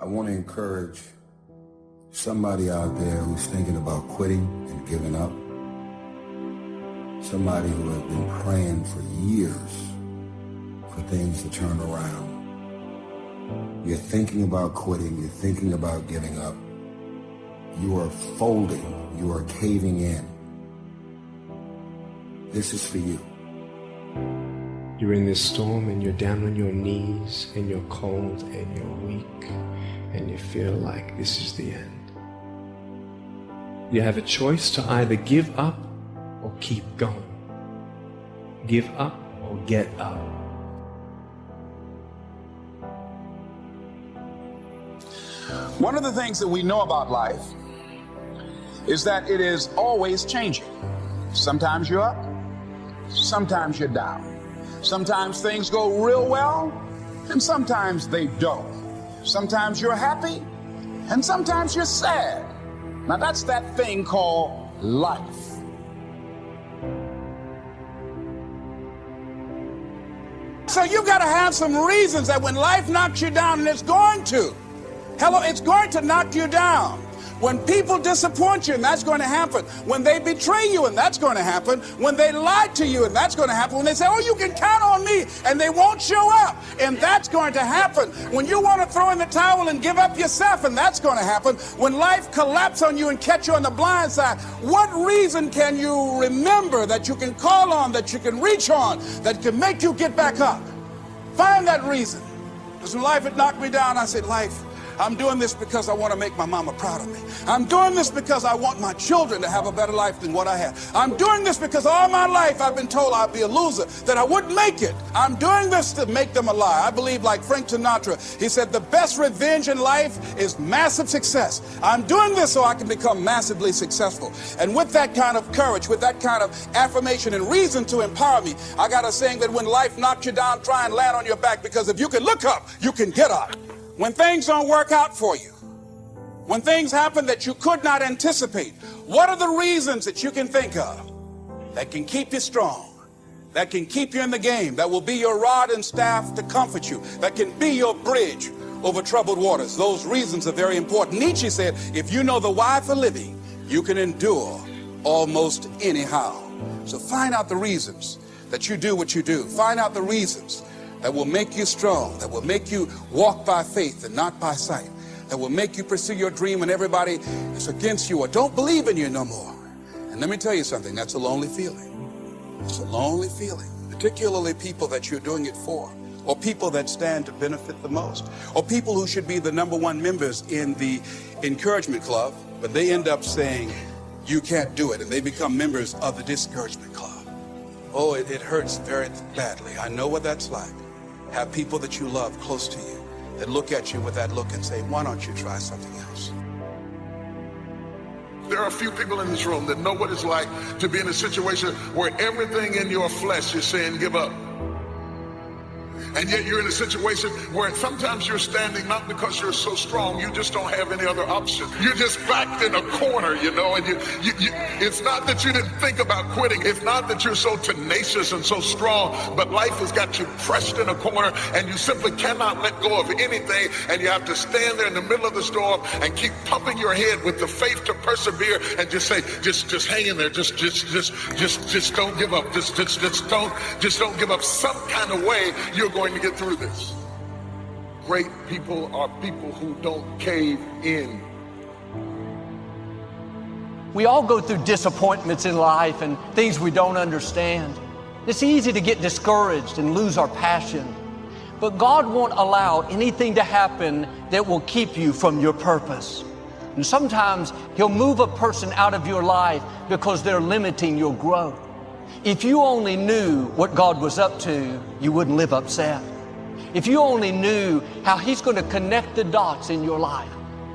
want to encourage somebody out there who's thinking about quitting and giving up. Somebody who has been praying for years for things to turn around. You're thinking about quitting, you're thinking about giving up. You are folding, you are caving in. This is for you. You're in this storm and you're down on your knees and you're cold and you're weak and you feel like this is the end. You have a choice to either give up or keep going. Give up or get up. One of the things that we know about life is that it is always changing. Sometimes you're up, sometimes you're down. Sometimes things go real well, and sometimes they don't. Sometimes you're happy, and sometimes you're sad. Now that's that thing called life. So you've got to have some reasons that when life knocks you down, and it's going to, it's going to knock you down. When people disappoint you, and that's going to happen. When they betray you, and that's going to happen. When they lie to you, and that's going to happen. When they say, oh, you can count on me, and they won't show up, and that's going to happen. When you want to throw in the towel and give up yourself, and that's going to happen. When life collapses on you and catch you on the blind side, what reason can you remember that you can call on, that you can reach on, that can make you get back up? Find that reason. Because when life had knocked me down, I said, life, I'm doing this because I want to make my mama proud of me. I'm doing this because I want my children to have a better life than what I had. I'm doing this because all my life I've been told I'd be a loser, that I wouldn't make it. I'm doing this to make them a lie. I believe, like Frank Sinatra, he said, the best revenge in life is massive success. I'm doing this so I can become massively successful. And with that kind of courage, with that kind of affirmation and reason to empower me, I got a saying that when life knocks you down, try and land on your back, because if you can look up, you can get up. When things don't work out for you, when things happen that you could not anticipate, what are the reasons that you can think of that can keep you strong, that can keep you in the game, that will be your rod and staff to comfort you, that can be your bridge over troubled waters? Those reasons are very important. Nietzsche said, if you know the why for living, you can endure almost anyhow. So find out the reasons that you do what you do. Find out the reasons that will make you strong, that will make you walk by faith and not by sight, that will make you pursue your dream when everybody is against you or don't believe in you no more. And let me tell you something, that's a lonely feeling. It's a lonely feeling, particularly people that you're doing it for, or people that stand to benefit the most, or people who should be the #1 members in the encouragement club, but they end up saying, you can't do it, and they become members of the discouragement club. Oh, it hurts very badly. I know what that's like. Have people that you love close to you that look at you with that look and say, why don't you try something else? There are a few people in this room that know what it's like to be in a situation where everything in your flesh is saying give up. And yet you're in a situation where sometimes you're standing not because you're so strong, you just don't have any other option. You're just backed in a corner, you know, and it's not that you didn't think about quitting. It's not that you're so tenacious and so strong, but life has got you pressed in a corner and you simply cannot let go of anything. And you have to stand there in the middle of the storm and keep pumping your head with the faith to persevere and just say, just hang in there. Just don't give up. Just don't give up. Some kind of way you're going to get through this. Great people are people who don't cave in. We all go through disappointments in life and things we don't understand. It's easy to get discouraged and lose our passion. But God won't allow anything to happen that will keep you from your purpose. And sometimes He'll move a person out of your life because they're limiting your growth. If you only knew what God was up to, you wouldn't live upset. If you only knew how He's going to connect the dots in your life,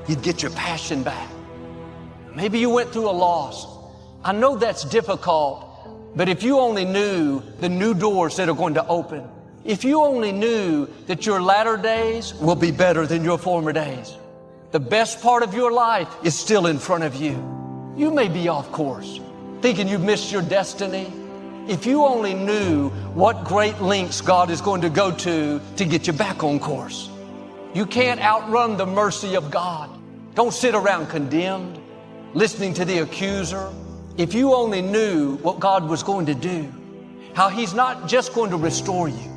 you'd get your passion back. Maybe you went through a loss. I know that's difficult, but if you only knew the new doors that are going to open, if you only knew that your latter days will be better than your former days, the best part of your life is still in front of you. You may be off course, thinking you've missed your destiny. If you only knew what great lengths God is going to go to get you back on course. You can't outrun the mercy of God. Don't sit around condemned, listening to the accuser. If you only knew what God was going to do, how He's not just going to restore you,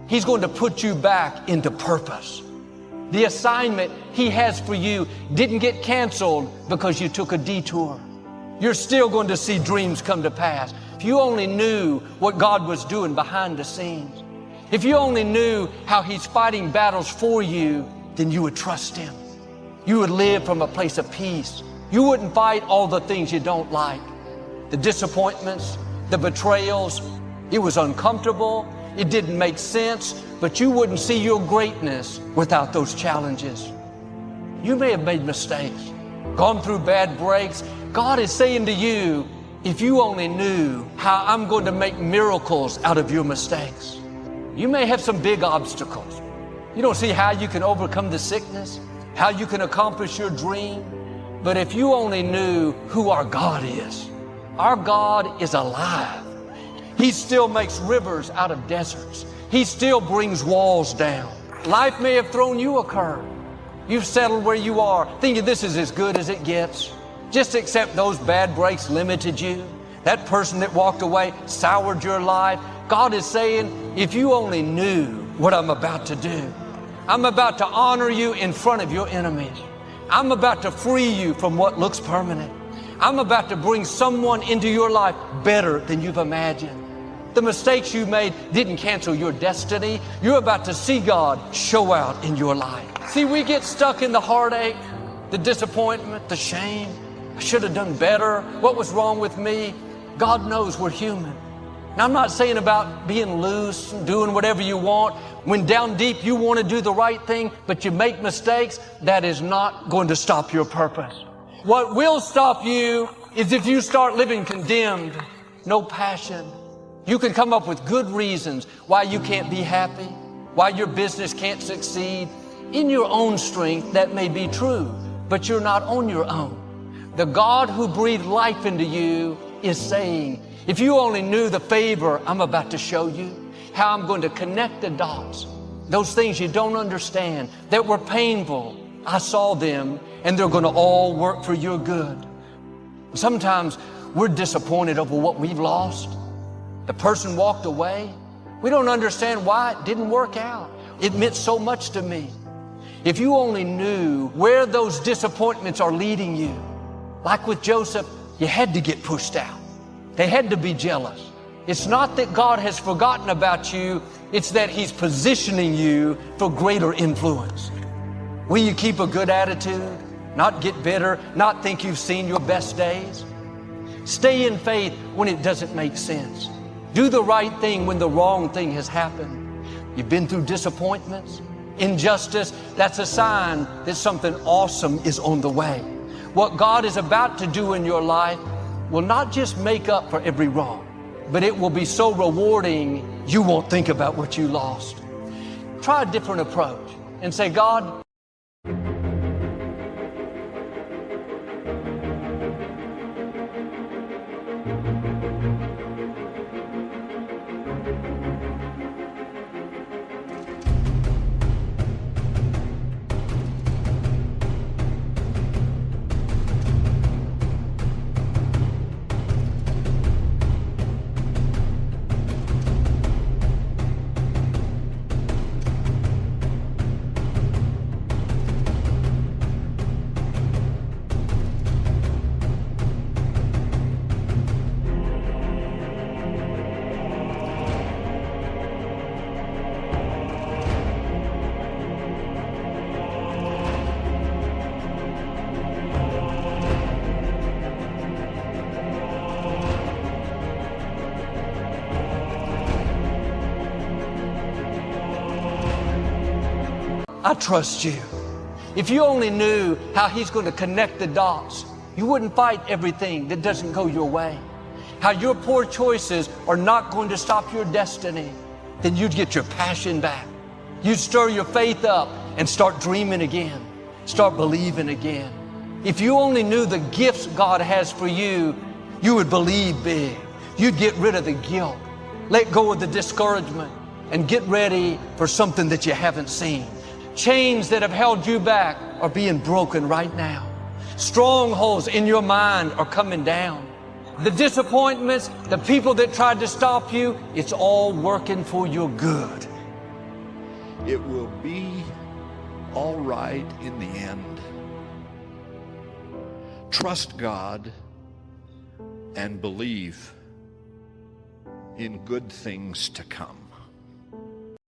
He's going to put you back into purpose. The assignment He has for you didn't get canceled because you took a detour. You're still going to see dreams come to pass. If you only knew what God was doing behind the scenes, if you only knew how He's fighting battles for you, then you would trust Him. You would live from a place of peace. You wouldn't fight all the things you don't like. The disappointments, the betrayals. It was uncomfortable. It didn't make sense, but you wouldn't see your greatness without those challenges. You may have made mistakes, gone through bad breaks. God is saying to you, if you only knew how I'm going to make miracles out of your mistakes. You may have some big obstacles. You don't see how you can overcome the sickness, how you can accomplish your dream. But if you only knew who our God is alive. He still makes rivers out of deserts. He still brings walls down. Life may have thrown you a curve. You've settled where you are, thinking this is as good as it gets. Just accept those bad breaks limited you. That person that walked away soured your life. God is saying, if you only knew what I'm about to do. I'm about to honor you in front of your enemies. I'm about to free you from what looks permanent. I'm about to bring someone into your life better than you've imagined. The mistakes you made didn't cancel your destiny. You're about to see God show out in your life. See, we get stuck in the heartache, the disappointment, the shame. I should have done better. What was wrong with me? God knows we're human. Now, I'm not saying about being loose and doing whatever you want. When down deep you want to do the right thing, but you make mistakes, that is not going to stop your purpose. What will stop you is if you start living condemned, no passion. You can come up with good reasons why you can't be happy, why your business can't succeed. In your own strength, that may be true, but you're not on your own. The God who breathed life into you is saying, if you only knew the favor I'm about to show you, how I'm going to connect the dots, those things you don't understand that were painful, I saw them and they're going to all work for your good. Sometimes we're disappointed over what we've lost. The person walked away. We don't understand why it didn't work out. It meant so much to me. If you only knew where those disappointments are leading you, like with Joseph, you had to get pushed out. They had to be jealous. It's not that God has forgotten about you, it's that He's positioning you for greater influence. Will you keep a good attitude, not get bitter, not think you've seen your best days? Stay in faith when it doesn't make sense. Do the right thing when the wrong thing has happened. You've been through disappointments, injustice. That's a sign that something awesome is on the way. What God is about to do in your life will not just make up for every wrong, but it will be so rewarding you won't think about what you lost. Try a different approach and say, God, I trust you. If you only knew how He's going to connect the dots, you wouldn't fight everything that doesn't go your way. How your poor choices are not going to stop your destiny, then you'd get your passion back. You'd stir your faith up and start dreaming again, start believing again. If you only knew the gifts God has for you, you would believe big. You'd get rid of the guilt, let go of the discouragement, and get ready for something that you haven't seen. Chains that have held you back are being broken right now. Strongholds in your mind are coming down. The disappointments, the people that tried to stop you, it's all working for your good. It will be all right in the end. Trust God and believe in good things to come.